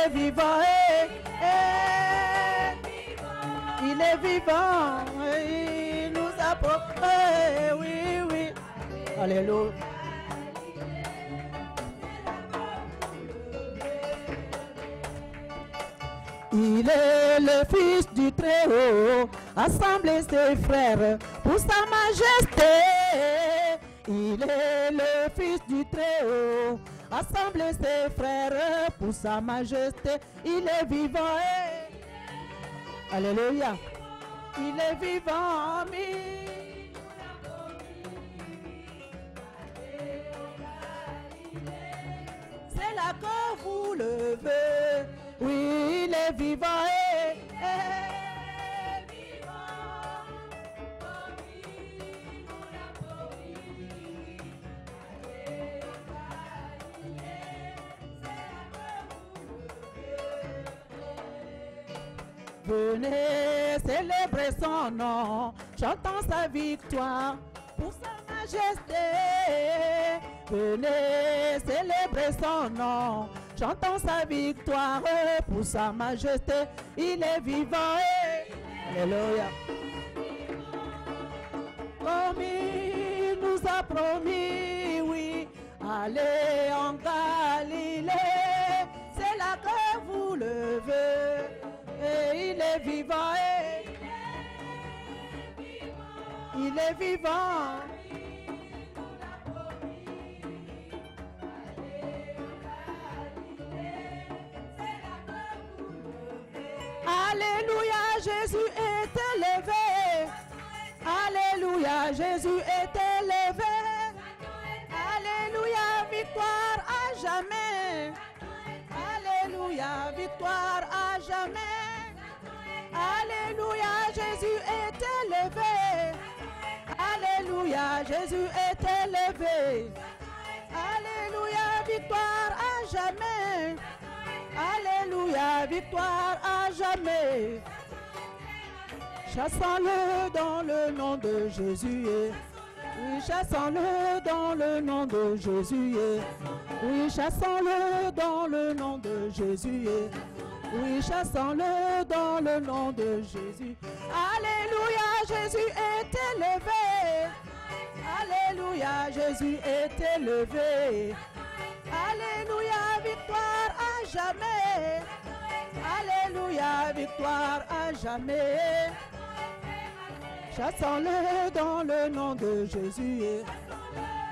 est vivant, il est vivant, il nous apporte, oui, oui, alléluia. Il est le Fils du Très-Haut, assemblez ses frères pour sa majesté. Il est le Fils du Très-Haut, assemblez ses frères pour sa majesté. Il est vivant, alléluia. Il est vivant, c'est là que vous levez. Oui, il est vivant, Venez célébrer son nom, chantons sa victoire pour sa majesté. Venez célébrer son nom, chantons sa victoire pour sa majesté. Il est vivant, alléluia. Comme il nous a promis, oui, allez en Galilée, c'est là que vous levez. Et il est vivant, il est vivant. Alléluia, Jésus est élevé. Alléluia, Jésus est élevé. Alléluia, victoire à jamais. Alléluia, victoire à jamais. Alléluia, Jésus est élevé. Alléluia, Jésus est élevé. Alléluia, victoire à jamais. Alléluia, victoire à jamais. Chassons-le dans le nom de Jésus. Oui, chassons-le dans le nom de Jésus. Oui, chassons-le dans le nom de Jésus. Oui, chassons-le dans le nom de Jésus. Alléluia, Jésus est élevé. Alléluia, Jésus est élevé. Alléluia, victoire à jamais. Alléluia, victoire à jamais. Chassons-le dans le nom de Jésus.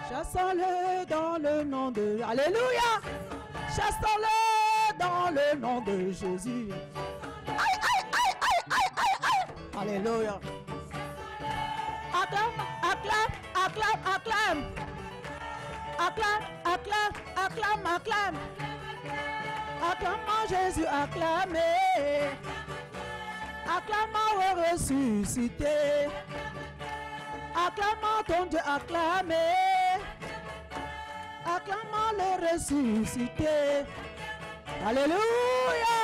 Chassons-le dans le nom de... Alléluia. Chassons-le dans le nom de Jésus. Aïe, aïe, aïe, aïe, aïe, aïe, aïe. Alléluia. Acclame, acclame, acclame, acclame. Acclame, acclame, acclame, acclame. Acclamons Jésus, acclamez. Acclamons le ressuscité. Acclamons ton Dieu, acclamez. Acclamons le ressuscité. Alléluia.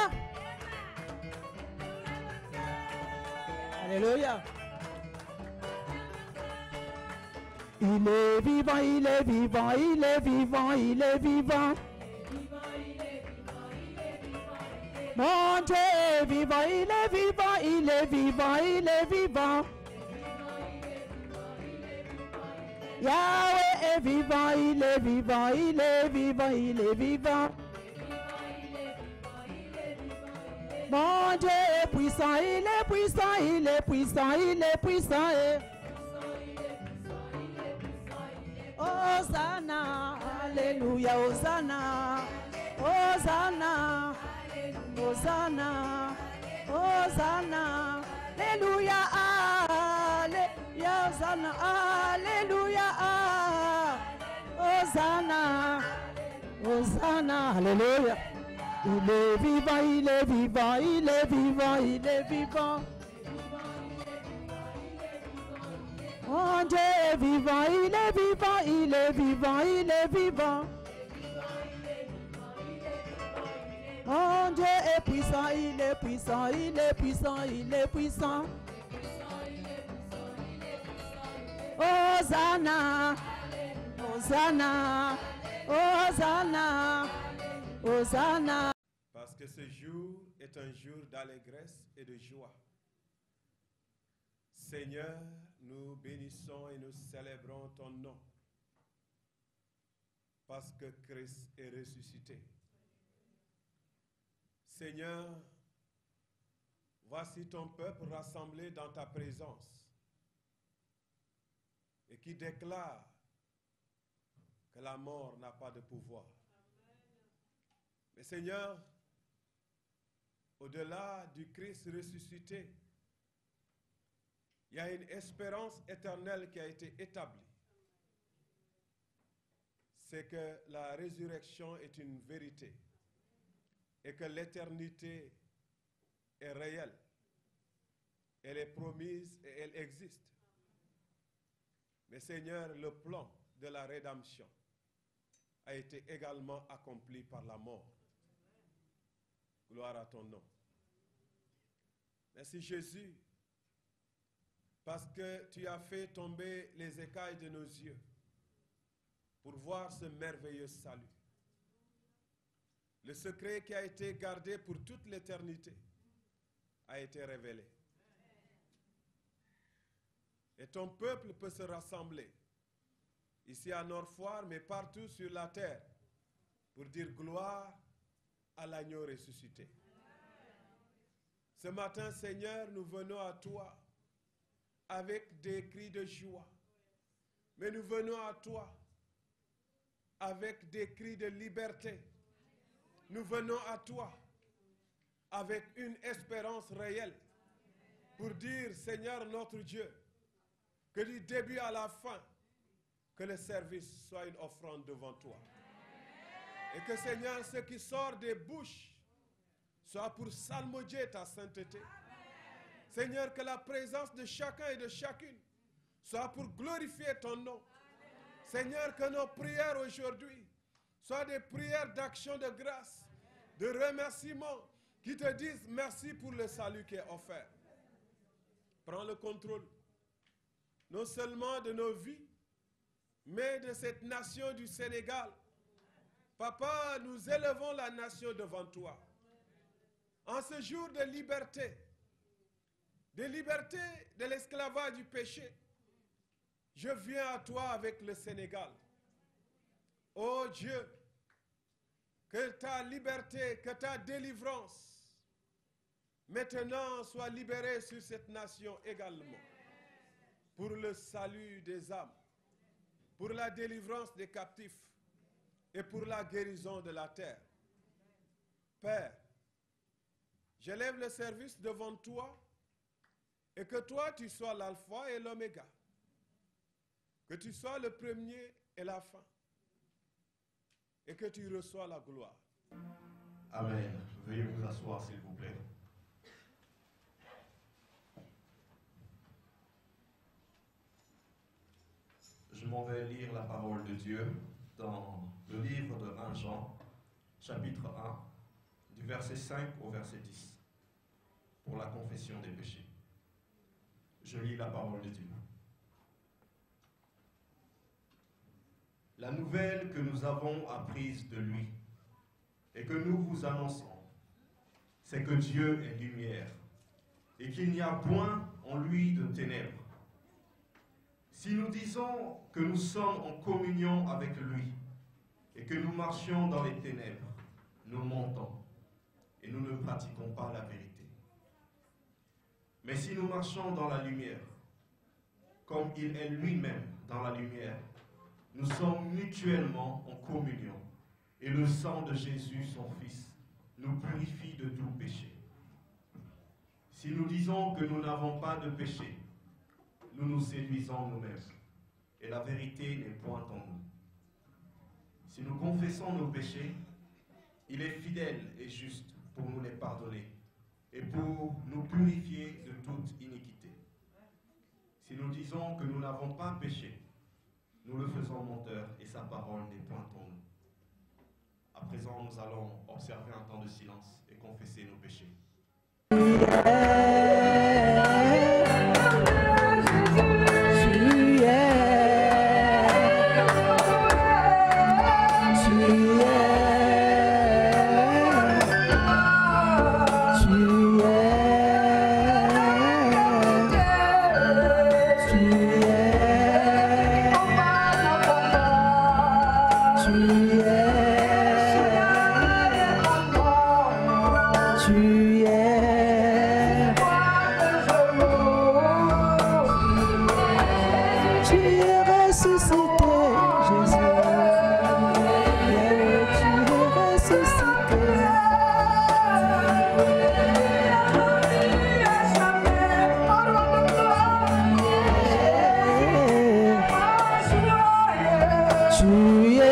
Alléluia. Il est vivant, il est vivant, il est vivant, il est vivant. Mon Dieu est vivant, il est vivant, il est vivant, il est vivant. Yahweh est vivant, il est vivant, il est vivant, il est vivant. Mon Dieu est puissant, il est puissant, il est puissant, il est puissant. Hosanna, alléluia, Hosanna, Hosanna, Hosanna, Hosanna, alléluia, alléluia, Hosanna, alléluia, Hosanna, Hosanna, alléluia. Il est vivant, il est vivant, il est vivant, il est vivant. Mon Dieu est vivant, il est vivant, il est vivant, il est vivant. Mon Dieu est puissant, il est puissant, il est puissant, il est puissant. Hosanna, Hosanna, Hosanna, Hosanna. Parce que ce jour est un jour d'allégresse et de joie. Seigneur, nous bénissons et nous célébrons ton nom parce que Christ est ressuscité. Seigneur, voici ton peuple rassemblé dans ta présence et qui déclare que la mort n'a pas de pouvoir. Mais Seigneur, au-delà du Christ ressuscité, il y a une espérance éternelle qui a été établie. C'est que la résurrection est une vérité et que l'éternité est réelle. Elle est promise et elle existe. Mais Seigneur, le plan de la rédemption a été également accompli par la mort. Gloire à ton nom. Merci Jésus, parce que tu as fait tomber les écailles de nos yeux pour voir ce merveilleux salut. Le secret qui a été gardé pour toute l'éternité a été révélé. Et ton peuple peut se rassembler ici à Nord-Foire, mais partout sur la terre, pour dire gloire à l'agneau ressuscité. Ce matin, Seigneur, nous venons à toi avec des cris de joie. Mais nous venons à toi avec des cris de liberté. Nous venons à toi avec une espérance réelle pour dire, Seigneur notre Dieu, que du début à la fin, que le service soit une offrande devant toi. Et que, Seigneur, ce qui sort des bouches soit pour salmodier ta sainteté. Seigneur, que la présence de chacun et de chacune soit pour glorifier ton nom. Seigneur, que nos prières aujourd'hui soient des prières d'action de grâce, de remerciement, qui te disent merci pour le salut qui est offert. Prends le contrôle, non seulement de nos vies, mais de cette nation du Sénégal. Papa, nous élevons la nation devant toi. En ce jour de liberté de l'esclavage du péché, je viens à toi avec le Sénégal. Oh Dieu, que ta liberté, que ta délivrance, maintenant soit libérée sur cette nation également, pour le salut des âmes, pour la délivrance des captifs et pour la guérison de la terre. Père, j'élève le service devant toi et que toi tu sois l'alpha et l'oméga, que tu sois le premier et la fin et que tu reçois la gloire. Amen. Veuillez vous asseoir s'il vous plaît. Je m'en vais lire la parole de Dieu dans le livre de 1 Jean, chapitre 1, du verset 5 au verset 10, pour la confession des péchés. Je lis la parole de Dieu. La nouvelle que nous avons apprise de lui et que nous vous annonçons, c'est que Dieu est lumière et qu'il n'y a point en lui de ténèbres. Si nous disons que nous sommes en communion avec lui et que nous marchions dans les ténèbres, nous mentons et nous ne pratiquons pas la vérité. Mais si nous marchons dans la lumière, comme il est lui-même dans la lumière, nous sommes mutuellement en communion et le sang de Jésus, son Fils, nous purifie de tout péché. Si nous disons que nous n'avons pas de péché, nous nous séduisons nous-mêmes et la vérité n'est point en nous. Si nous confessons nos péchés, il est fidèle et juste pour nous les pardonner et pour nous purifier de toute iniquité. Si nous disons que nous n'avons pas péché, nous le faisons menteur et sa parole n'est point en nous. À présent, nous allons observer un temps de silence et confesser nos péchés. Tu es. Tu es ressuscité, Jésus. Tu es ressuscité. Tu es.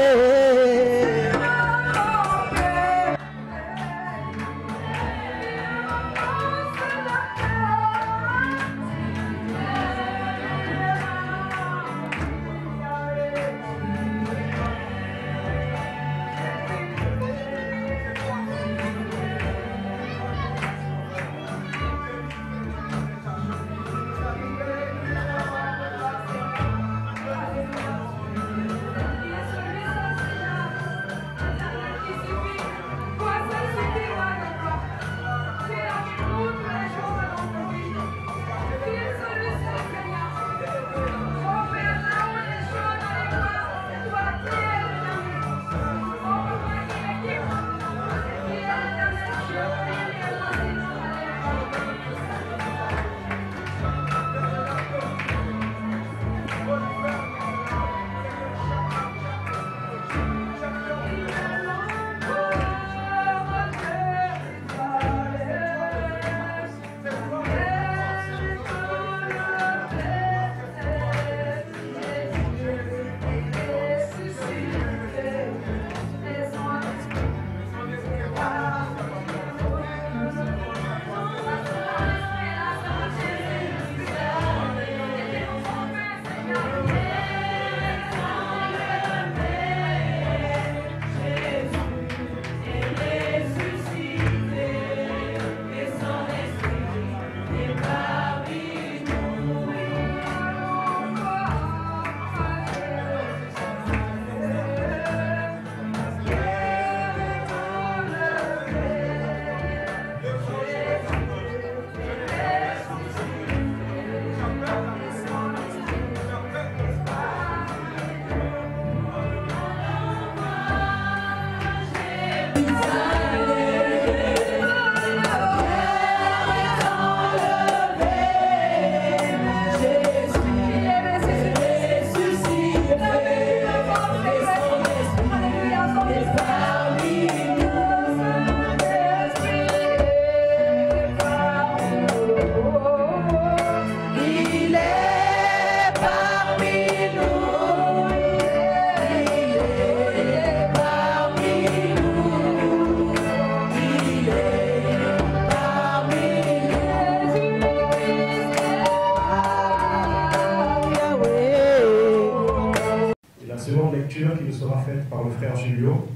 Qui nous sera faite par le frère Julio.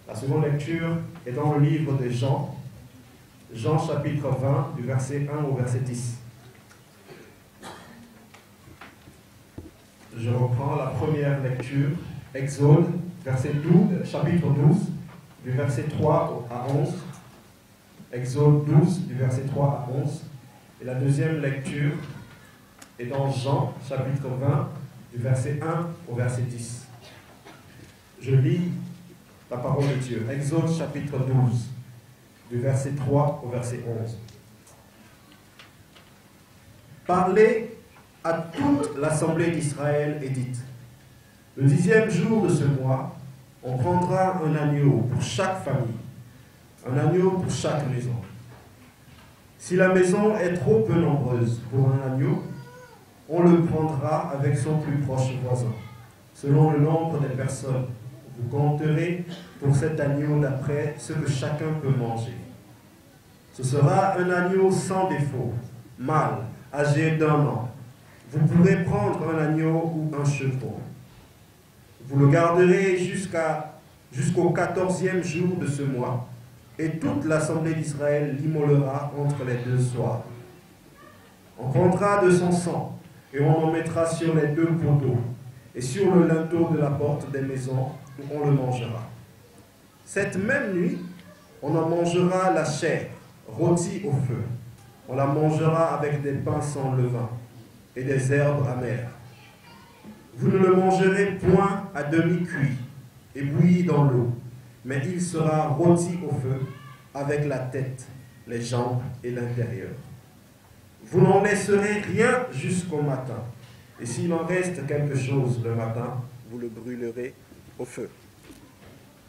La seconde lecture est dans le livre de Jean, Jean chapitre 20, du verset 1 au verset 10. Je reprends la première lecture, Exode, chapitre 12, du verset 3 à 11. Exode 12, du verset 3 à 11. Et la deuxième lecture est dans Jean, chapitre 20, du verset 1 au verset 10. Je lis la parole de Dieu. Exode chapitre 12, du verset 3 au verset 11. Parlez à toute l'assemblée d'Israël et dites: le 10e jour de ce mois, on prendra un agneau pour chaque famille, un agneau pour chaque maison. Si la maison est trop peu nombreuse pour un agneau, on le prendra avec son plus proche voisin, selon le nombre des personnes. Vous compterez pour cet agneau d'après ce que chacun peut manger. Ce sera un agneau sans défaut, mâle, âgé d'1 an. Vous pourrez prendre un agneau ou un chevreau. Vous le garderez jusqu'au 14e jour de ce mois, et toute l'assemblée d'Israël l'immolera entre les 2 soirs. On prendra de son sang, et on en mettra sur les 2 poteaux, et sur le linteau de la porte des maisons, où on le mangera. Cette même nuit, on en mangera la chair, rôtie au feu. On la mangera avec des pains sans levain et des herbes amères. Vous ne le mangerez point à demi cuit et bouilli dans l'eau, mais il sera rôti au feu, avec la tête, les jambes et l'intérieur. Vous n'en laisserez rien jusqu'au matin. Et s'il en reste quelque chose le matin, vous le brûlerez au feu.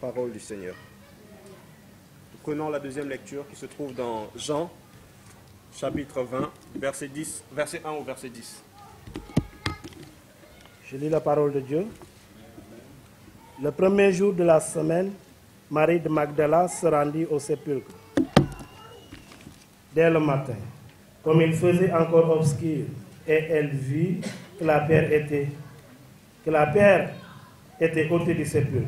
Parole du Seigneur. Nous prenons la deuxième lecture qui se trouve dans Jean, chapitre 20, verset 1 au verset 10. Je lis la parole de Dieu. Le premier jour de la semaine, Marie de Magdala se rendit au sépulcre. Dès le matin, comme il faisait encore obscur, et elle vit que la pierre était ôtée du sépulcre.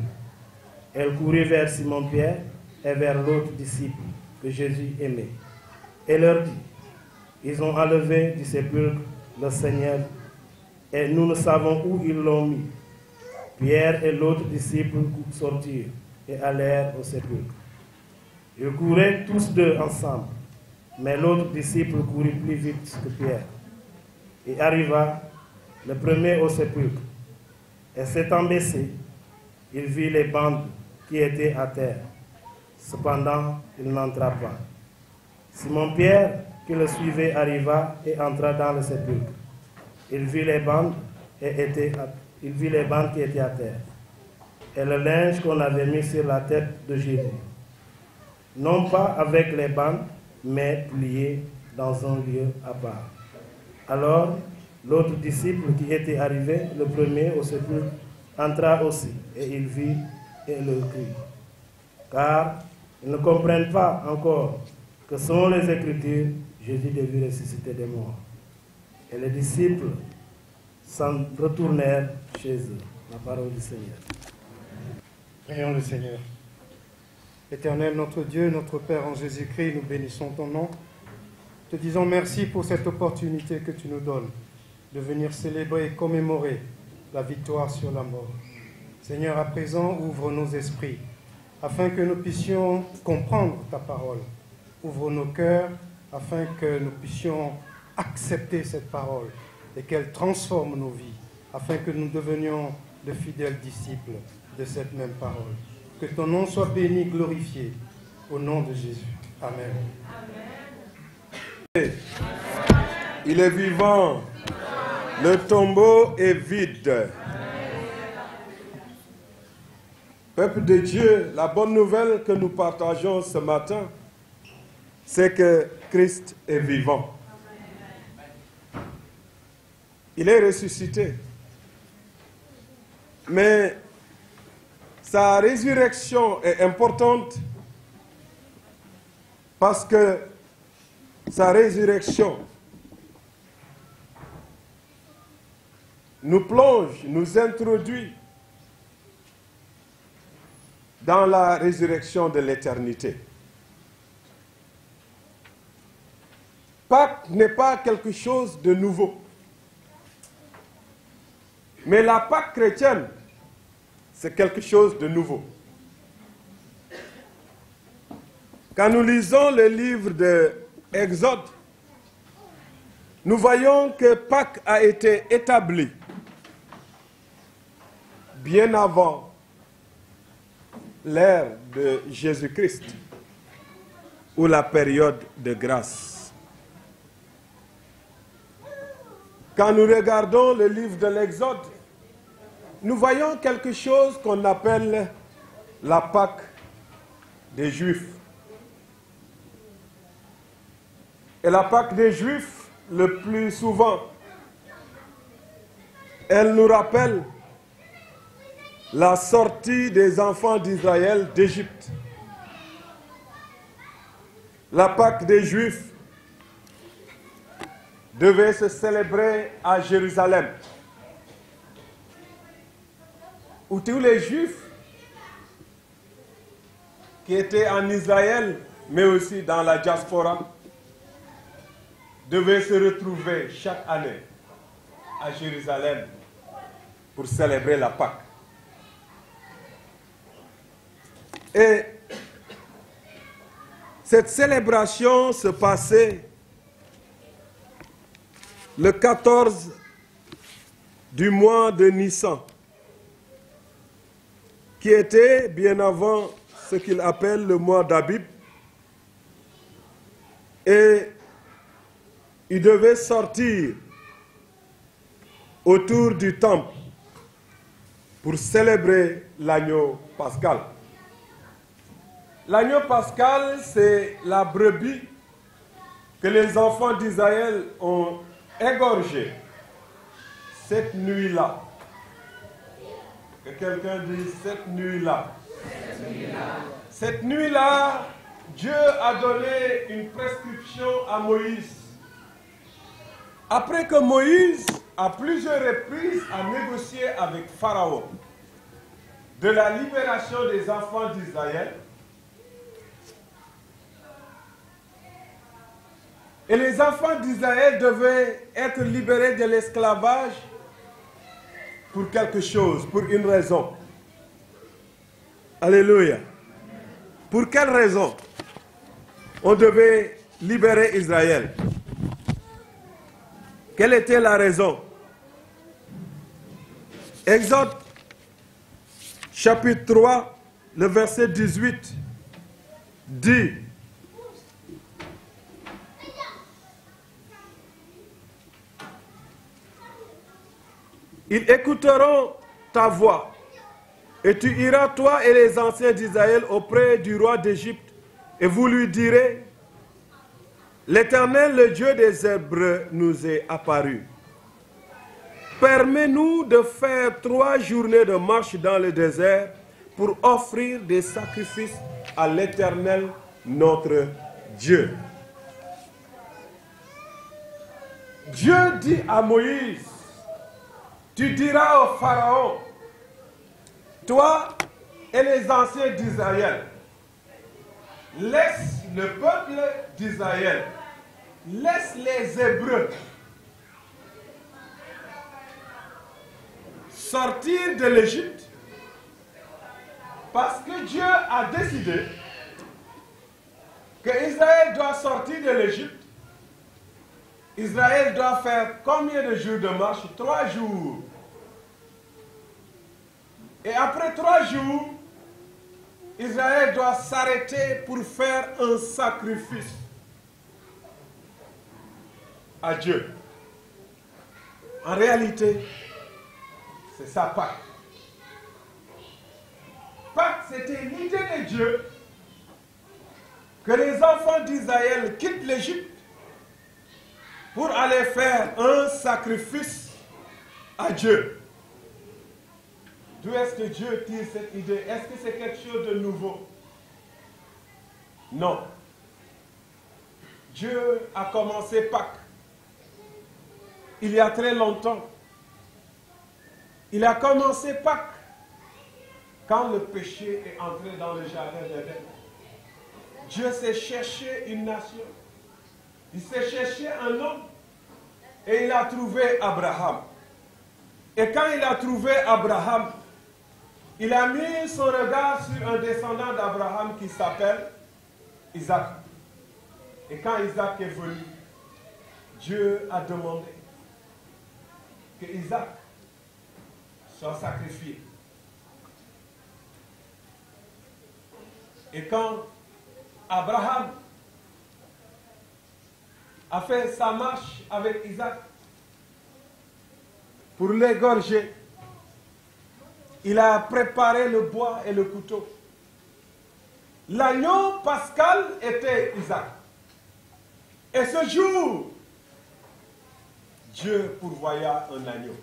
Elle courut vers Simon-Pierre et vers l'autre disciple que Jésus aimait, et leur dit, ils ont enlevé du sépulcre le Seigneur, et nous ne savons où ils l'ont mis. Pierre et l'autre disciple sortirent et allèrent au sépulcre. Ils couraient tous deux ensemble, mais l'autre disciple courut plus vite que Pierre et arriva le premier au sépulcre. Et s'étant baissé, il vit les bandes qui étaient à terre. Cependant, il n'entra pas. Simon-Pierre, qui le suivait, arriva et entra dans le sépulcre. Il vit les bandes qui étaient à terre, et le linge qu'on avait mis sur la tête de Jésus, non pas avec les bandes, mais plié dans un lieu à part. Alors, l'autre disciple qui était arrivé, le premier au sépulcre, entra aussi, et il vit et le crie. Car ils ne comprennent pas encore que selon les Écritures, Jésus devait ressusciter des morts. Et les disciples s'en retournèrent chez eux. La parole du Seigneur. Prions le Seigneur. Éternel, notre Dieu, notre Père en Jésus-Christ, nous bénissons ton nom. Te disons merci pour cette opportunité que tu nous donnes de venir célébrer et commémorer la victoire sur la mort. Seigneur, à présent, ouvre nos esprits afin que nous puissions comprendre ta parole. Ouvre nos cœurs afin que nous puissions accepter cette parole et qu'elle transforme nos vies, afin que nous devenions de fidèles disciples de cette même parole. Que ton nom soit béni, glorifié, au nom de Jésus. Amen. Il est vivant. Le tombeau est vide. Peuple de Dieu, la bonne nouvelle que nous partageons ce matin, c'est que Christ est vivant. Il est ressuscité. Mais sa résurrection est importante parce que sa résurrection nous plonge, nous introduit dans la résurrection de l'éternité. Pâques n'est pas quelque chose de nouveau. Mais la Pâque chrétienne, c'est quelque chose de nouveau. Quand nous lisons le livre de Exode, nous voyons que Pâques a été établi bien avant l'ère de Jésus-Christ ou la période de grâce. Quand nous regardons le livre de l'Exode, nous voyons quelque chose qu'on appelle la Pâque des Juifs. Et la Pâque des Juifs, le plus souvent, elle nous rappelle la sortie des enfants d'Israël d'Égypte. La Pâque des Juifs devait se célébrer à Jérusalem, où tous les Juifs qui étaient en Israël, mais aussi dans la diaspora, devaient se retrouver chaque année à Jérusalem pour célébrer la Pâque. Et cette célébration se passait le 14 du mois de Nissan, qui était bien avant ce qu'il appelle le mois d'Abib, Et il devait sortir autour du temple pour célébrer l'agneau pascal. L'agneau pascal, c'est la brebis que les enfants d'Israël ont égorgée cette nuit-là. Que quelqu'un dise cette nuit-là. Cette nuit-là, Dieu a donné une prescription à Moïse. Après que Moïse, à plusieurs reprises, a négocié avec Pharaon de la libération des enfants d'Israël, et les enfants d'Israël devaient être libérés de l'esclavage pour quelque chose, pour une raison. Alléluia. Pour quelle raison on devait libérer Israël? Quelle était la raison? Exode chapitre 3, le verset 18 dit: ils écouteront ta voix, et tu iras, toi et les anciens d'Israël, auprès du roi d'Égypte, et vous lui direz: l'Éternel, le Dieu des Hébreux, nous est apparu. Permets-nous de faire 3 journées de marche dans le désert pour offrir des sacrifices à l'Éternel, notre Dieu. Dieu dit à Moïse: tu diras au Pharaon, toi et les anciens d'Israël, laisse le peuple d'Israël, laisse les Hébreux sortir de l'Égypte, parce que Dieu a décidé que Israël doit sortir de l'Égypte. Israël doit faire combien de jours de marche? 3 jours. Et après 3 jours, Israël doit s'arrêter pour faire un sacrifice à Dieu. En réalité, c'est ça Pâques. Pâques, c'était l'idée de Dieu que les enfants d'Israël quittent l'Égypte pour aller faire un sacrifice à Dieu. D'où est-ce que Dieu tire cette idée? Est-ce que c'est quelque chose de nouveau? Non. Dieu a commencé Pâques il y a très longtemps. Il a commencé Pâques quand le péché est entré dans le jardin d'Éden. Dieu s'est cherché une nation. Il s'est cherché un homme et il a trouvé Abraham. Et quand il a trouvé Abraham, il a mis son regard sur un descendant d'Abraham qui s'appelle Isaac. Et quand Isaac est venu, Dieu a demandé que Isaac soit sacrifié. Et quand Abraham a fait sa marche avec Isaac pour l'égorger, il a préparé le bois et le couteau. L'agneau pascal était Isaac. Et ce jour, Dieu pourvoya un agneau.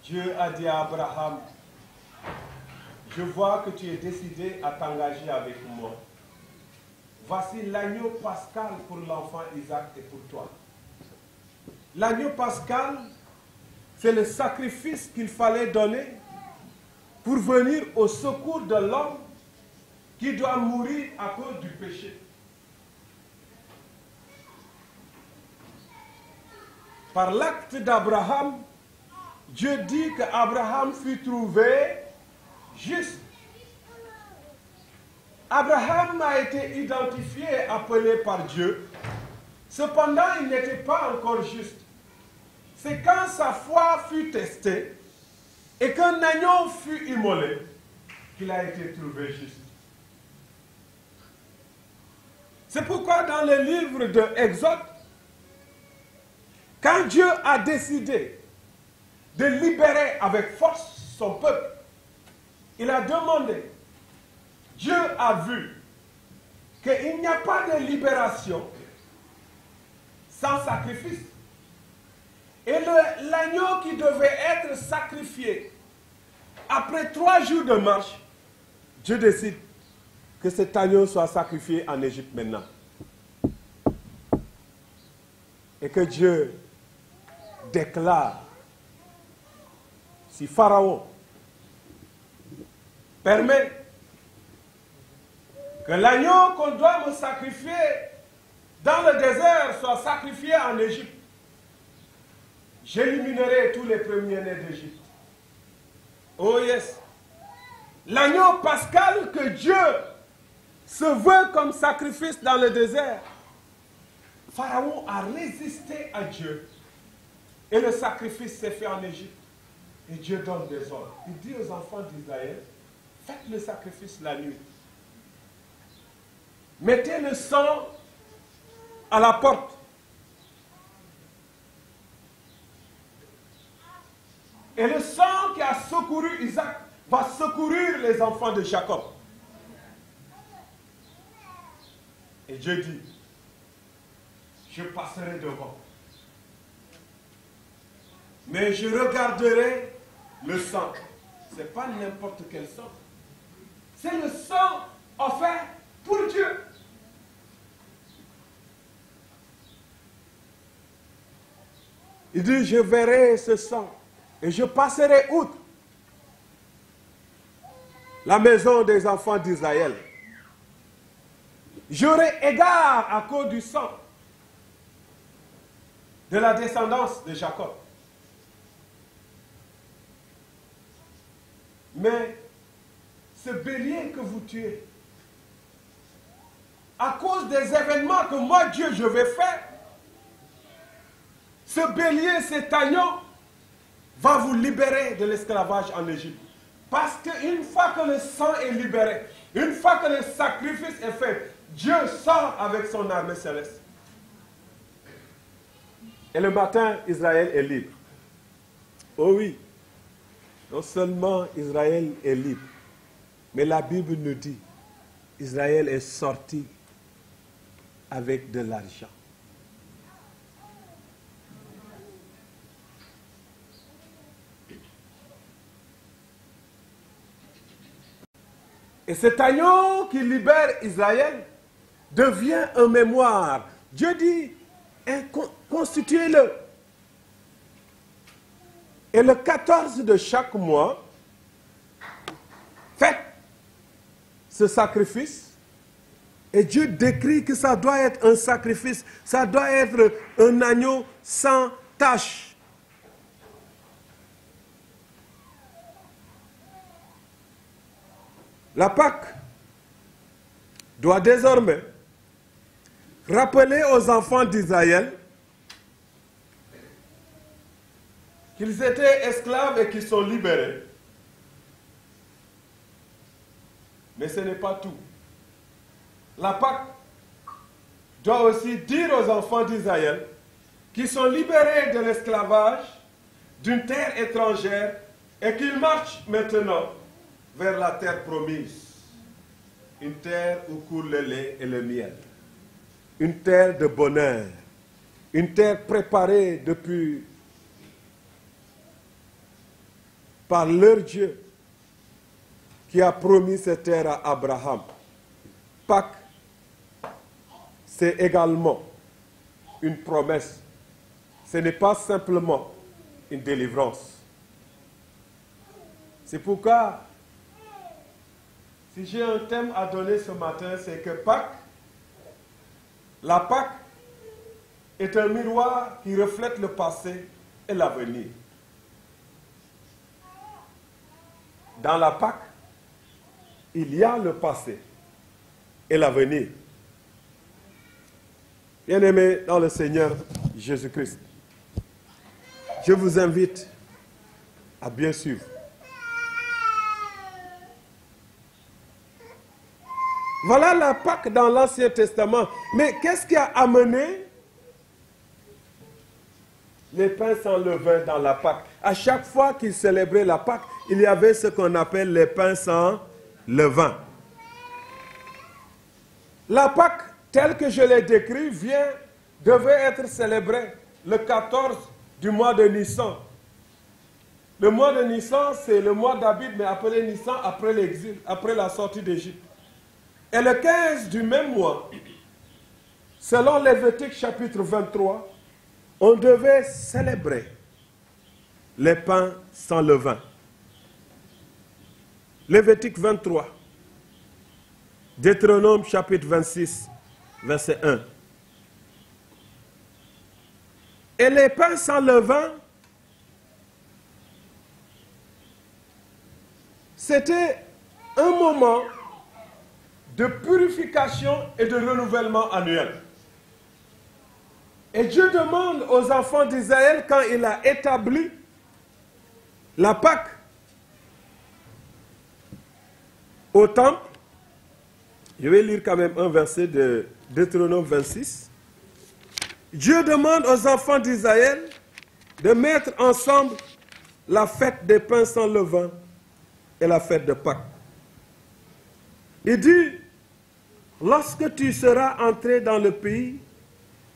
Dieu a dit à Abraham: je vois que tu es décidé à t'engager avec moi. Voici l'agneau pascal pour l'enfant Isaac et pour toi. L'agneau pascal, c'est le sacrifice qu'il fallait donner pour venir au secours de l'homme qui doit mourir à cause du péché. Par l'acte d'Abraham, Dieu dit qu'Abraham fut trouvé juste. Abraham a été identifié, appelé par Dieu. Cependant, il n'était pas encore juste. C'est quand sa foi fut testée et qu'un agneau fut immolé qu'il a été trouvé juste. C'est pourquoi dans le livre de Exode, quand Dieu a décidé de libérer avec force son peuple, il a demandé, Dieu a vu qu'il n'y a pas de libération sans sacrifice. Et l'agneau qui devait être sacrifié après 3 jours de marche, Dieu décide que cet agneau soit sacrifié en Égypte maintenant. Et que Dieu déclare, si Pharaon permet que l'agneau qu'on doit me sacrifier dans le désert soit sacrifié en Égypte, j'éliminerai tous les premiers-nés d'Égypte. Oh yes. L'agneau pascal que Dieu se veut comme sacrifice dans le désert. Pharaon a résisté à Dieu. Et le sacrifice s'est fait en Égypte. Et Dieu donne des ordres. Il dit aux enfants d'Israël, faites le sacrifice la nuit. Mettez le sang à la porte. Et le sang qui a secouru Isaac va secourir les enfants de Jacob. Et Dieu dit, je passerai devant. Mais je regarderai le sang. Ce n'est pas n'importe quel sang. C'est le sang offert pour Dieu. Il dit, je verrai ce sang et je passerai outre la maison des enfants d'Israël. J'aurai égard à cause du sang de la descendance de Jacob. Mais ce bélier que vous tuez, à cause des événements que moi, Dieu, je vais faire, ce bélier, cet agneau, va vous libérer de l'esclavage en Égypte. Parce qu'une fois que le sang est libéré, une fois que le sacrifice est fait, Dieu sort avec son armée céleste. Et le matin, Israël est libre. Oh oui, non seulement Israël est libre, mais la Bible nous dit, Israël est sorti avec de l'argent. Et cet agneau qui libère Israël devient un mémoire. Dieu dit, constituez-le. Et le 14 de chaque mois, faites ce sacrifice. Et Dieu décrit que ça doit être un sacrifice, ça doit être un agneau sans tache. La Pâque doit désormais rappeler aux enfants d'Israël qu'ils étaient esclaves et qu'ils sont libérés. Mais ce n'est pas tout. La Pâque doit aussi dire aux enfants d'Israël qu'ils sont libérés de l'esclavage d'une terre étrangère et qu'ils marchent maintenant vers la terre promise. Une terre où coule le lait et le miel. Une terre de bonheur. Une terre préparée depuis par leur Dieu qui a promis cette terre à Abraham. Pâques, c'est également une promesse. Ce n'est pas simplement une délivrance. C'est pourquoi, si j'ai un thème à donner ce matin, c'est que Pâques, la Pâque est un miroir qui reflète le passé et l'avenir. Dans la Pâque, il y a le passé et l'avenir. Bien-aimés dans le Seigneur Jésus-Christ, je vous invite à bien suivre. Voilà la Pâque dans l'Ancien Testament. Mais qu'est-ce qui a amené les pains sans levain dans la Pâque? À chaque fois qu'ils célébraient la Pâque, il y avait ce qu'on appelle les pains sans levain. La Pâque, telle que je l'ai décrit, devait être célébrée le 14 du mois de Nissan. Le mois de Nissan, c'est le mois d'Abib, mais appelé Nissan après l'exil, après la sortie d'Égypte. Et le 15 du même mois, selon Lévitique chapitre 23, on devait célébrer les pains sans levain. Lévitique 23, Deutéronome chapitre 26, verset 1. Et les pains sans levain, c'était un moment de purification et de renouvellement annuel. Et Dieu demande aux enfants d'Israël, quand il a établi la Pâque au temple, je vais lire quand même un verset de Deutéronome 26. Dieu demande aux enfants d'Israël de mettre ensemble la fête des pains sans levain et la fête de Pâques. Il dit, lorsque tu seras entré dans le pays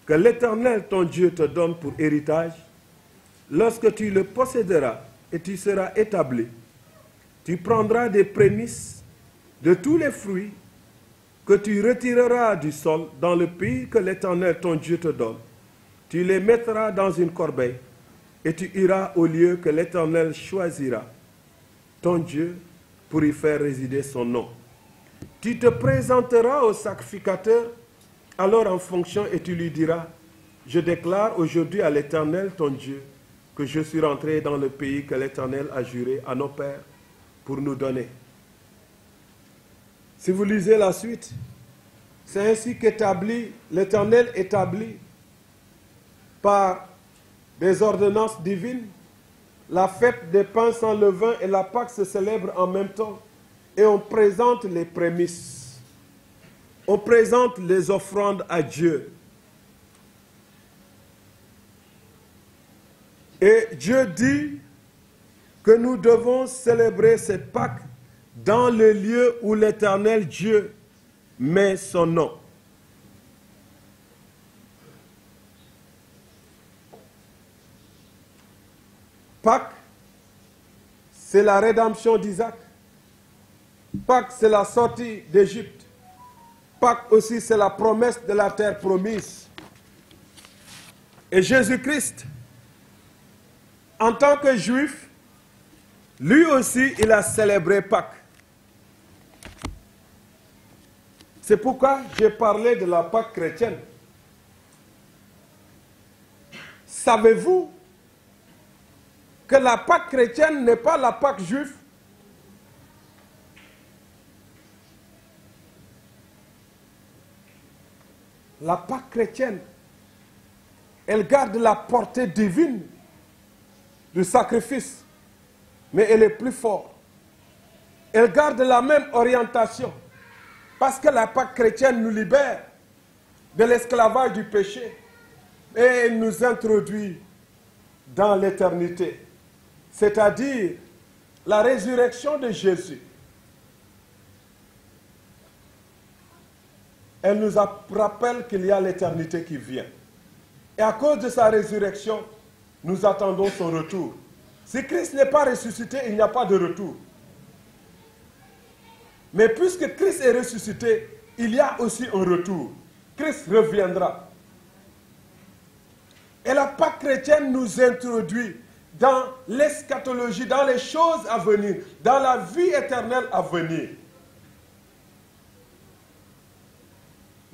que l'Éternel, ton Dieu, te donne pour héritage, lorsque tu le posséderas et tu seras établi, tu prendras des prémices de tous les fruits que tu retireras du sol dans le pays que l'Éternel, ton Dieu, te donne. Tu les mettras dans une corbeille et tu iras au lieu que l'Éternel choisira, ton Dieu, pour y faire résider son nom. Tu te présenteras au sacrificateur alors en fonction et tu lui diras, je déclare aujourd'hui à l'Éternel, ton Dieu, que je suis rentré dans le pays que l'Éternel a juré à nos pères pour nous donner. Si vous lisez la suite, c'est ainsi qu'établi, l'Éternel établit par des ordonnances divines, la fête des pains sans levain et la Pâque se célèbrent en même temps. Et on présente les prémices. On présente les offrandes à Dieu. Et Dieu dit que nous devons célébrer cette Pâque dans le lieu où l'Éternel Dieu met son nom. Pâques, c'est la rédemption d'Isaac. Pâques, c'est la sortie d'Égypte. Pâques aussi, c'est la promesse de la terre promise. Et Jésus-Christ, en tant que juif, lui aussi, il a célébré Pâques. C'est pourquoi j'ai parlé de la Pâque chrétienne. Savez-vous que la Pâque chrétienne n'est pas la Pâque juive? La Pâque chrétienne, elle garde la portée divine du sacrifice, mais elle est plus forte. Elle garde la même orientation, parce que la Pâque chrétienne nous libère de l'esclavage du péché et elle nous introduit dans l'éternité, c'est-à-dire la résurrection de Jésus. Elle nous rappelle qu'il y a l'éternité qui vient. Et à cause de sa résurrection, nous attendons son retour. Si Christ n'est pas ressuscité, il n'y a pas de retour. Mais puisque Christ est ressuscité, il y a aussi un retour. Christ reviendra. Et la Pâque chrétienne nous introduit dans l'eschatologie, dans les choses à venir, dans la vie éternelle à venir.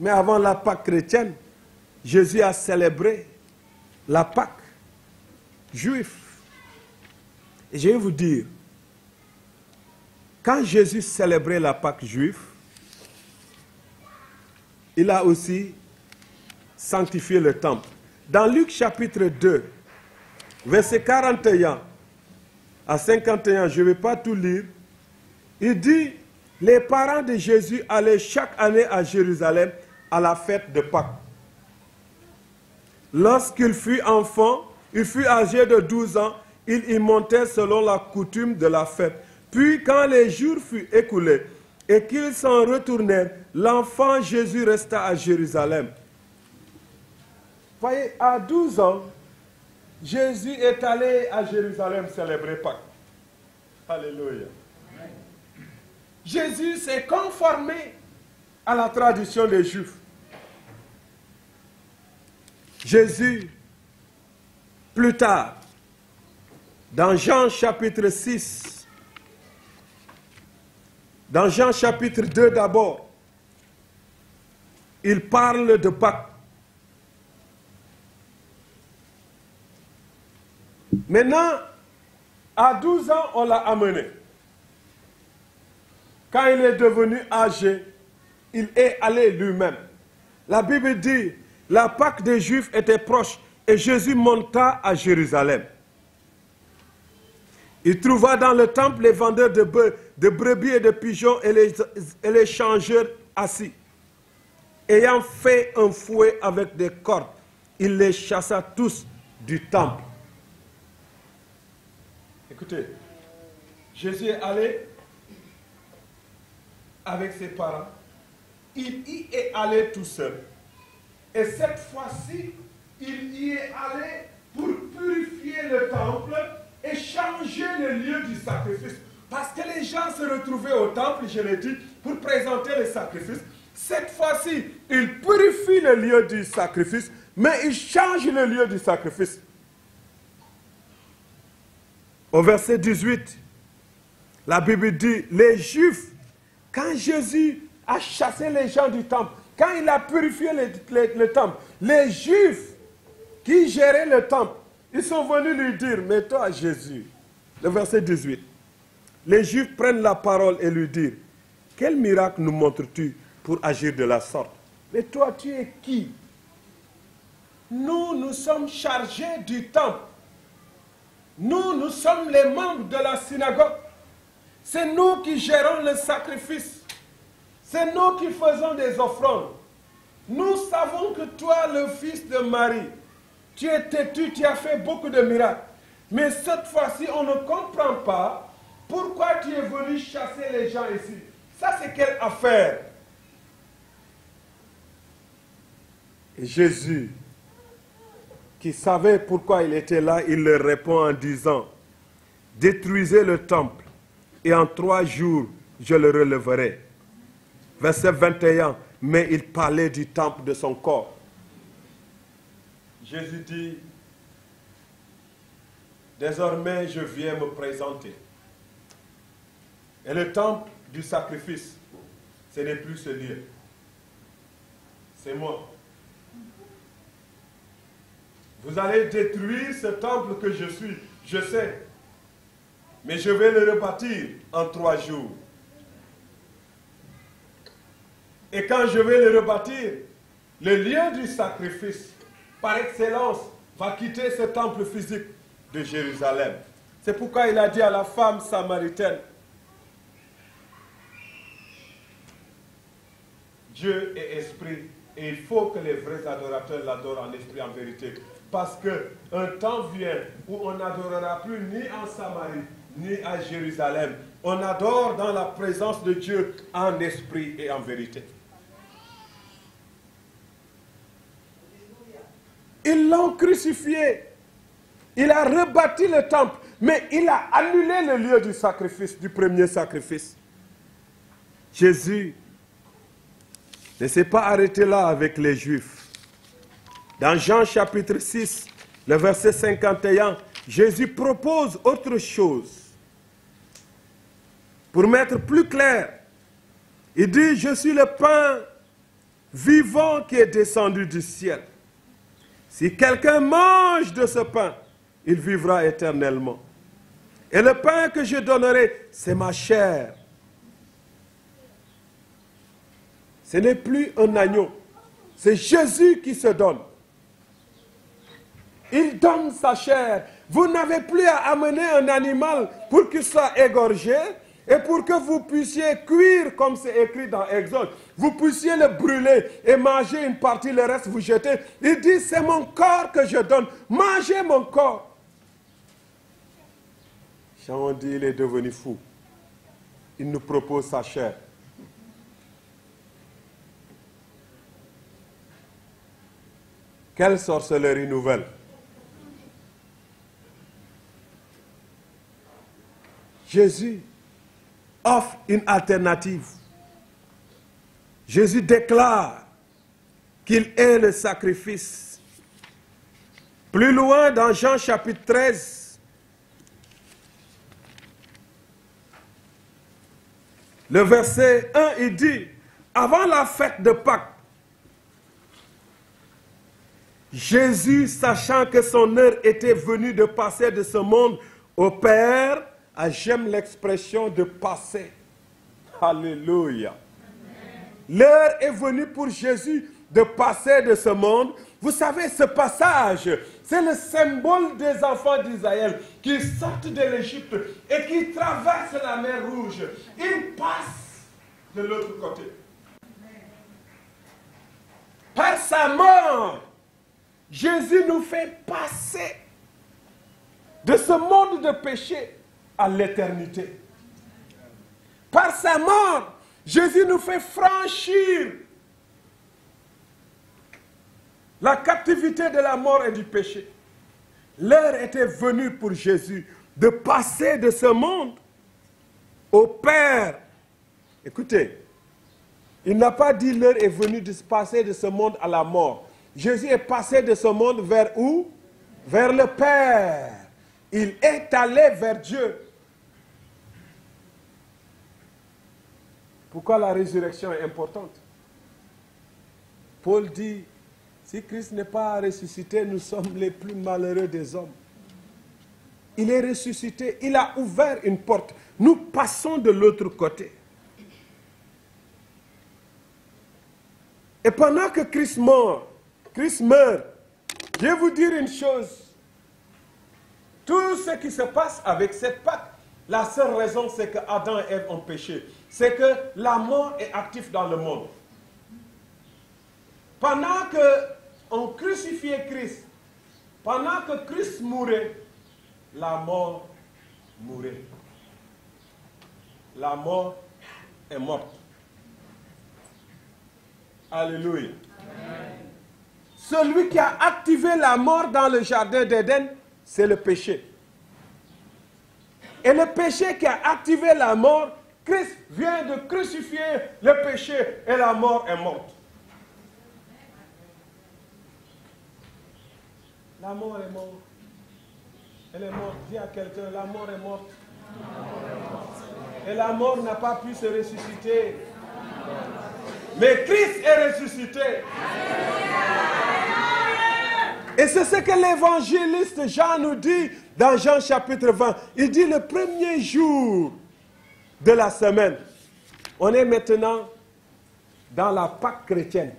Mais avant la Pâque chrétienne, Jésus a célébré la Pâque juive. Et je vais vous dire, quand Jésus célébrait la Pâque juive, il a aussi sanctifié le temple. Dans Luc chapitre 2, verset 41 à 51, je ne vais pas tout lire, il dit, les parents de Jésus allaient chaque année à Jérusalem à la fête de Pâques. Lorsqu'il fut enfant, il fut âgé de 12 ans, il y montait selon la coutume de la fête. Puis quand les jours furent écoulés et qu'ils s'en retournèrent, l'enfant Jésus resta à Jérusalem. Voyez, à 12 ans, Jésus est allé à Jérusalem célébrer Pâques. Alléluia. Jésus s'est conformé à la tradition des Juifs. Jésus, plus tard, dans Jean chapitre 6, dans Jean chapitre 2 d'abord, il parle de Pâques. Maintenant, à 12 ans, on l'a amené. Quand il est devenu âgé, il est allé lui-même. La Bible dit, la Pâque des Juifs était proche et Jésus monta à Jérusalem. Il trouva dans le temple les vendeurs de brebis et de pigeons et les changeurs assis. Ayant fait un fouet avec des cordes, il les chassa tous du temple. Écoutez, Jésus est allé avec ses parents. Il y est allé tout seul. Et cette fois-ci, il y est allé pour purifier le temple et changer le lieu du sacrifice. Parce que les gens se retrouvaient au temple, je l'ai dit, pour présenter les sacrifices. Cette fois-ci, il purifie le lieu du sacrifice, mais il change le lieu du sacrifice. Au verset 18, la Bible dit, les Juifs, quand Jésus a chassé les gens du temple, quand il a purifié le temple, les Juifs qui géraient le temple, ils sont venus lui dire, mais toi Jésus, le verset 18, les Juifs prennent la parole et lui disent, quel miracle nous montres-tu pour agir de la sorte? Mais toi tu es qui? Nous sommes chargés du temple. Nous sommes les membres de la synagogue. C'est nous qui gérons le sacrifice. C'est nous qui faisons des offrandes. Nous savons que toi, le fils de Marie, tu es têtu, tu as fait beaucoup de miracles. Mais cette fois-ci, on ne comprend pas pourquoi tu es venu chasser les gens ici. Ça, c'est quelle affaire? Et Jésus, qui savait pourquoi il était là, il leur répond en disant, détruisez le temple et en 3 jours, je le relèverai. Verset 21, mais il parlait du temple de son corps. Jésus dit, désormais je viens me présenter. Et le temple du sacrifice, ce n'est plus ce lieu. C'est moi. Vous allez détruire ce temple que je suis, je sais. Mais je vais le rebâtir en 3 jours. Et quand je vais le rebâtir, le lieu du sacrifice, par excellence, va quitter ce temple physique de Jérusalem. C'est pourquoi il a dit à la femme samaritaine, Dieu est esprit et il faut que les vrais adorateurs l'adorent en esprit, en vérité. Parce qu'un temps vient où on n'adorera plus ni en Samarie, ni à Jérusalem. On adore dans la présence de Dieu en esprit et en vérité. Ils l'ont crucifié. Il a rebâti le temple, mais il a annulé le lieu du sacrifice, du premier sacrifice. Jésus ne s'est pas arrêté là avec les Juifs. Dans Jean chapitre 6, le verset 51, Jésus propose autre chose. Pour mettre plus clair, il dit, je suis le pain vivant qui est descendu du ciel. Si quelqu'un mange de ce pain, il vivra éternellement. Et le pain que je donnerai, c'est ma chair. Ce n'est plus un agneau, c'est Jésus qui se donne. Il donne sa chair. Vous n'avez plus à amener un animal pour qu'il soit égorgé Et pour que vous puissiez cuire, comme c'est écrit dans Exode, vous puissiez le brûler et manger une partie, le reste vous jetez. Il dit, c'est mon corps que je donne. Mangez mon corps. Jean dit, il est devenu fou. Il nous propose sa chair. Quelle sorcellerie nouvelle! Jésus offre une alternative. Jésus déclare qu'il est le sacrifice. Plus loin, dans Jean chapitre 13, le verset 1, il dit, avant la fête de Pâques, Jésus, sachant que son heure était venue de passer de ce monde au Père, j'aime l'expression de passer. Alléluia. L'heure est venue pour Jésus de passer de ce monde. Vous savez, ce passage, c'est le symbole des enfants d'Israël qui sortent de l'Égypte et qui traversent la mer Rouge. Ils passent de l'autre côté. Par sa mort, Jésus nous fait passer de ce monde de péché à l'éternité. Par sa mort, Jésus nous fait franchir la captivité de la mort et du péché. L'heure était venue pour Jésus de passer de ce monde au Père. Écoutez, il n'a pas dit l'heure est venue de passer de ce monde à la mort. Jésus est passé de ce monde vers où? Vers le Père. Il est allé vers Dieu. Pourquoi la résurrection est importante? Paul dit, si Christ n'est pas ressuscité, nous sommes les plus malheureux des hommes. Il est ressuscité, il a ouvert une porte. Nous passons de l'autre côté. Et pendant que Christ meurt, je vais vous dire une chose. Tout ce qui se passe avec cette Pâque, la seule raison, c'est que Adam et Ève ont péché. C'est que la mort est active dans le monde. Pendant qu'on crucifiait Christ, pendant que Christ mourait, la mort mourait. La mort est morte. Alléluia. Amen. Celui qui a activé la mort dans le jardin d'Éden, c'est le péché. Et le péché qui a activé la mort, Christ vient de crucifier le péché et la mort est morte. La mort est morte. Elle est morte. Dis à quelqu'un, la mort est morte. Et la mort n'a pas pu se ressusciter. Mais Christ est ressuscité. Et c'est ce que l'évangéliste Jean nous dit dans Jean chapitre 20. Il dit le premier jour de la semaine. On est maintenant dans la Pâque chrétienne.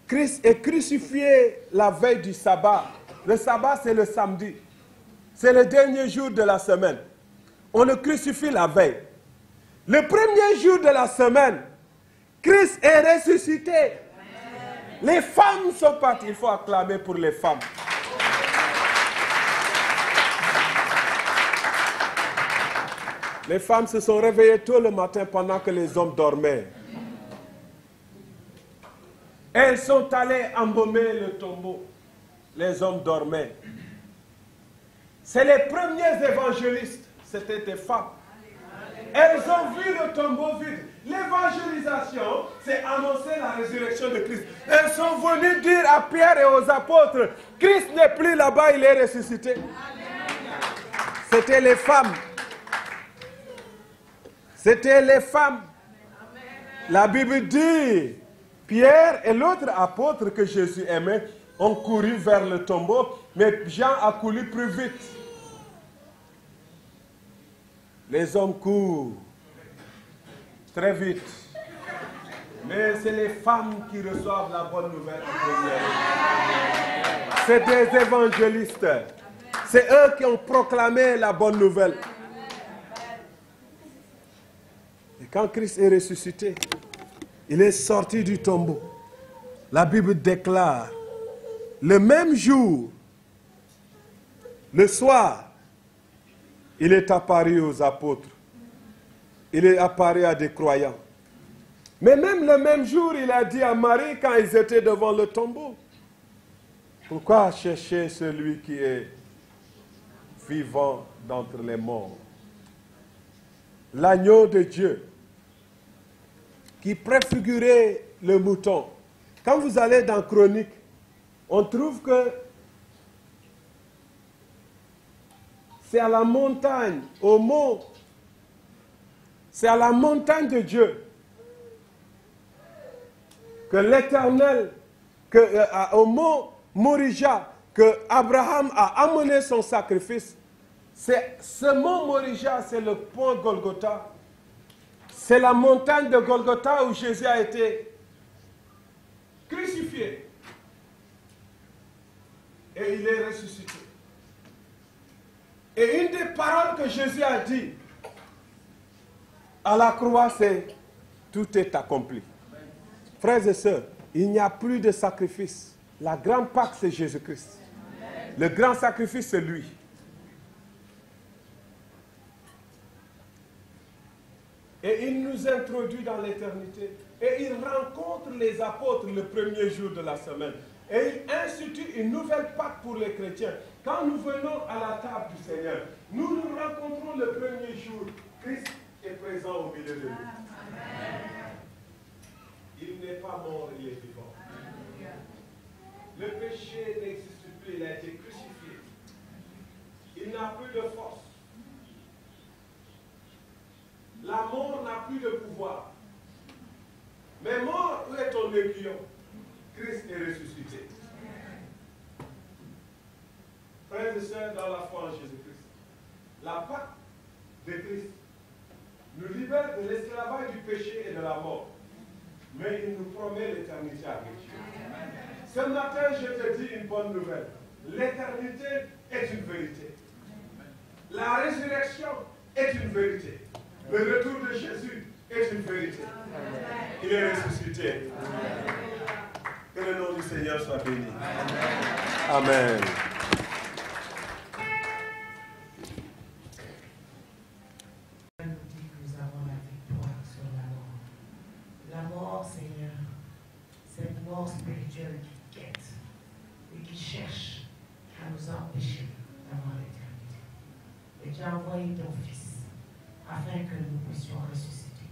Christ est crucifié la veille du sabbat. Le sabbat, c'est le samedi. C'est le dernier jour de la semaine. On le crucifie la veille. Le premier jour de la semaine, Christ est ressuscité. Amen. Les femmes sont parties. Il faut acclamer pour les femmes. Les femmes se sont réveillées tôt le matin pendant que les hommes dormaient. Elles sont allées embaumer le tombeau. Les hommes dormaient. C'est les premiers évangélistes. C'était des femmes. Elles ont vu le tombeau vide. L'évangélisation, c'est annoncer la résurrection de Christ. Elles sont venues dire à Pierre et aux apôtres, Christ n'est plus là-bas, il est ressuscité. C'était les femmes. C'était les femmes. La Bible dit, Pierre et l'autre apôtre que Jésus aimait ont couru vers le tombeau, mais Jean a couru plus vite. Les hommes courent très vite. Mais c'est les femmes qui reçoivent la bonne nouvelle en premier. C'est des évangélistes. C'est eux qui ont proclamé la bonne nouvelle. Et quand Christ est ressuscité, il est sorti du tombeau. La Bible déclare, le même jour, le soir, il est apparu aux apôtres. Il est apparu à des croyants. Mais même le même jour, il a dit à Marie quand ils étaient devant le tombeau, pourquoi chercher celui qui est vivant d'entre les morts? L'agneau de Dieu qui préfigurait le mouton. Quand vous allez dans Chronique, on trouve que c'est à la montagne, au mont, c'est à la montagne de Dieu que l'Éternel, au mont Morija, que Abraham a amené son sacrifice. Ce mont Morija, c'est le pont Golgotha. C'est la montagne de Golgotha où Jésus a été crucifié. Et il est ressuscité. Et une des paroles que Jésus a dit à la croix, c'est « Tout est accompli ». Frères et sœurs, il n'y a plus de sacrifice. La grande Pâque, c'est Jésus-Christ. Le grand sacrifice, c'est lui. Et il nous introduit dans l'éternité. Et il rencontre les apôtres le premier jour de la semaine. Et il institue une nouvelle Pâque pour les chrétiens. Quand nous venons à la table du Seigneur, nous nous rencontrons le premier jour. Christ est présent au milieu de nous. Il n'est pas mort, il est vivant. Le péché n'existe plus, il a été crucifié. Il n'a plus de force. La mort n'a plus de pouvoir. Mais mort, où est ton aiguillon? Christ est ressuscité. Frères et sœurs, dans la foi en Jésus-Christ, la Pâque de Christ nous libère de l'esclavage du péché et de la mort. Mais il nous promet l'éternité avec Dieu. Ce matin, je te dis une bonne nouvelle. L'éternité est une vérité. La résurrection est une vérité. Le retour de Jésus est une vérité. Il est ressuscité. Que le nom du Seigneur soit béni. Amen. Nous avons la victoire sur la mort. La mort, Seigneur, cette mort spirituelle qui quête et qui cherche à nous empêcher d'avoir l'éternité. Et tu as envoyé ton Fils afin que nous puissions ressusciter.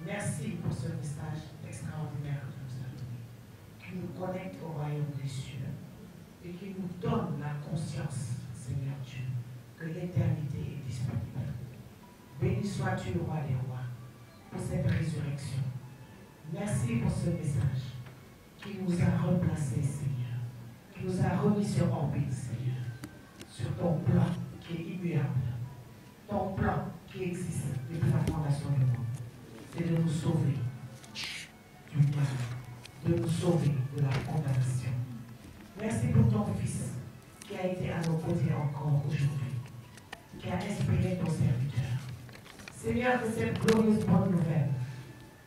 Merci pour ce message extraordinaire que tu nous as donné, qui nous connecte au royaume des cieux et qui nous donne la conscience, Seigneur Dieu, que l'éternité est disponible. Béni sois-tu, roi des rois, pour cette résurrection. Merci pour ce message qui nous a replacés, Seigneur, qui nous a remis sur orbite, Seigneur, sur ton plan qui est immuable, ton plan qui existe depuis la fondation du monde. C'est de nous sauver du mal, de nous sauver de la condamnation. Merci pour ton Fils qui a été à nos côtés encore aujourd'hui, qui a inspiré ton serviteur. Seigneur, que cette glorieuse bonne nouvelle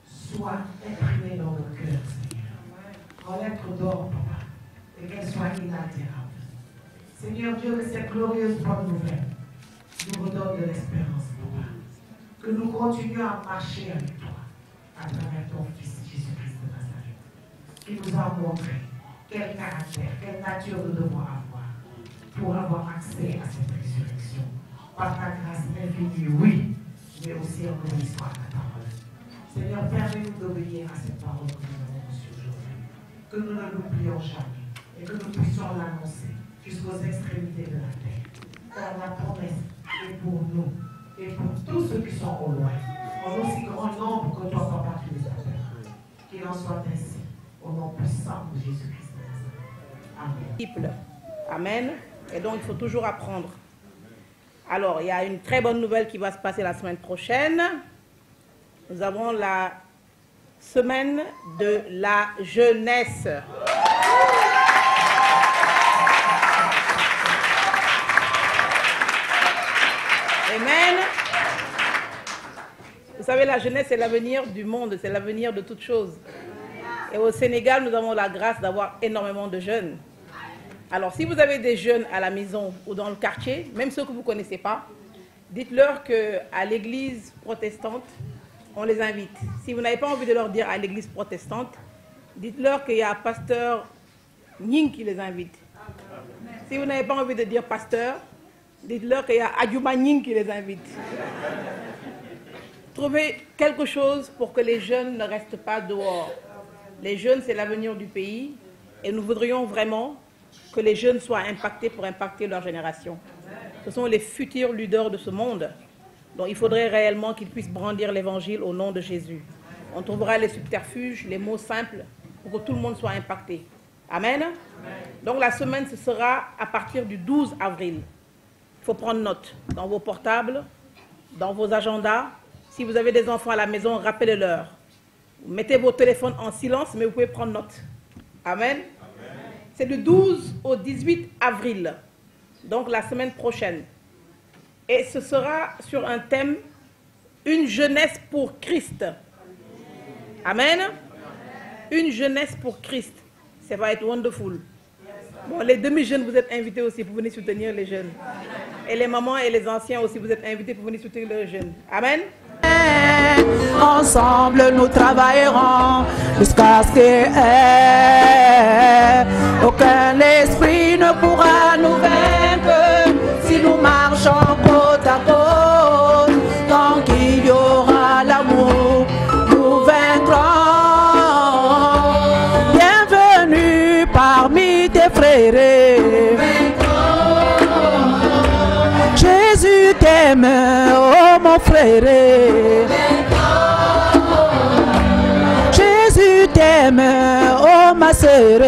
soit imprimée dans nos cœurs, Seigneur, en lettres d'or, Papa, et qu'elle soit inaltérable. Seigneur Dieu, que cette glorieuse bonne nouvelle nous redonne de l'espérance, Papa. Que nous continuions à marcher avec toi à travers ton Fils Jésus-Christ de Nazareth, qui nous a montré quel caractère, quelle nature nous devons avoir pour avoir accès à cette résurrection. Par ta grâce infinie, oui, mais aussi en obéissant à ta parole. Seigneur, permets-nous d'obéir à cette parole que nous avons reçue aujourd'hui. Que nous ne l'oublions jamais et que nous puissions l'annoncer jusqu'aux extrémités de la terre. Car la promesse est pour nous et pour tous ceux qui sont au loin, en aussi grand nombre que toi, Papa, tu les appelles. Qu'il en soit ainsi, au nom puissant de Jésus-Christ. Amen. Amen. Et donc, il faut toujours apprendre. Alors, il y a une très bonne nouvelle qui va se passer la semaine prochaine. Nous avons la semaine de la jeunesse. Amen. Vous savez, la jeunesse, c'est l'avenir du monde, c'est l'avenir de toutes choses. Et au Sénégal, nous avons la grâce d'avoir énormément de jeunes. Alors, si vous avez des jeunes à la maison ou dans le quartier, même ceux que vous ne connaissez pas, dites-leur qu'à l'église protestante, on les invite. Si vous n'avez pas envie de leur dire à l'église protestante, dites-leur qu'il y a un pasteur Ning qui les invite. Si vous n'avez pas envie de dire pasteur, dites-leur qu'il y a Adjuma Ning qui les invite. Trouvez quelque chose pour que les jeunes ne restent pas dehors. Les jeunes, c'est l'avenir du pays et nous voudrions vraiment que les jeunes soient impactés pour impacter leur génération. Ce sont les futurs leaders de ce monde. Donc il faudrait réellement qu'ils puissent brandir l'évangile au nom de Jésus. On trouvera les subterfuges, les mots simples pour que tout le monde soit impacté. Amen. Donc la semaine, ce sera à partir du 12 avril. Il faut prendre note dans vos portables, dans vos agendas. Si vous avez des enfants à la maison, rappelez-leur. Mettez vos téléphones en silence, mais vous pouvez prendre note. Amen. C'est du 12 au 18 avril, donc la semaine prochaine. Et ce sera sur un thème, une jeunesse pour Christ. Amen. Une jeunesse pour Christ. Ça va être wonderful. Bon, les demi-jeunes, vous êtes invités aussi pour venir soutenir les jeunes. Et les mamans et les anciens aussi, vous êtes invités pour venir soutenir les jeunes. Amen. Ensemble nous travaillerons jusqu'à ce qu'aucun esprit ne pourra nous vaincre si nous marchons côte à côte. Tant qu'il y aura l'amour, nous vaincrons. Bienvenue parmi tes frères. Jésus t'aime, oh mon frère. Jésus t'aime, oh ma sœur.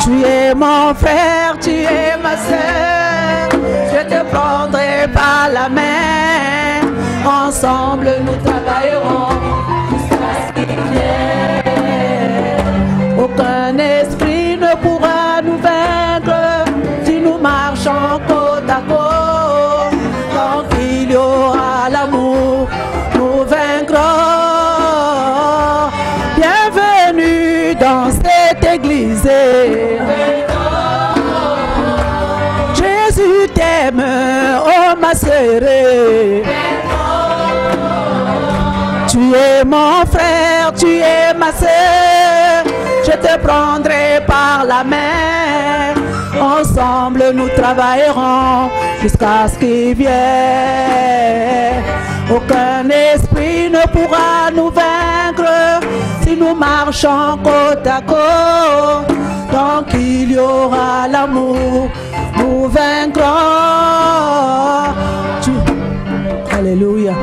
Tu es mon frère, tu es ma sœur. Je te prendrai par la main. Ensemble nous travaillerons jusqu'à ce qu'il vienne. Aucun esprit ne pourra nous vaincre si nous marchons côte à côte. Tant qu'il y aura l'amour, nous vaincrons. Bienvenue dans cette église. Jésus t'aime, oh ma sœur. Tu es mon frère, tu es ma sœur. Je te prendrai par la main. Ensemble nous travaillerons jusqu'à ce qu'il vienne. Aucun esprit ne pourra nous vaincre si nous marchons côte à côte. Tant qu'il y aura l'amour, nous vaincrons. Alléluia.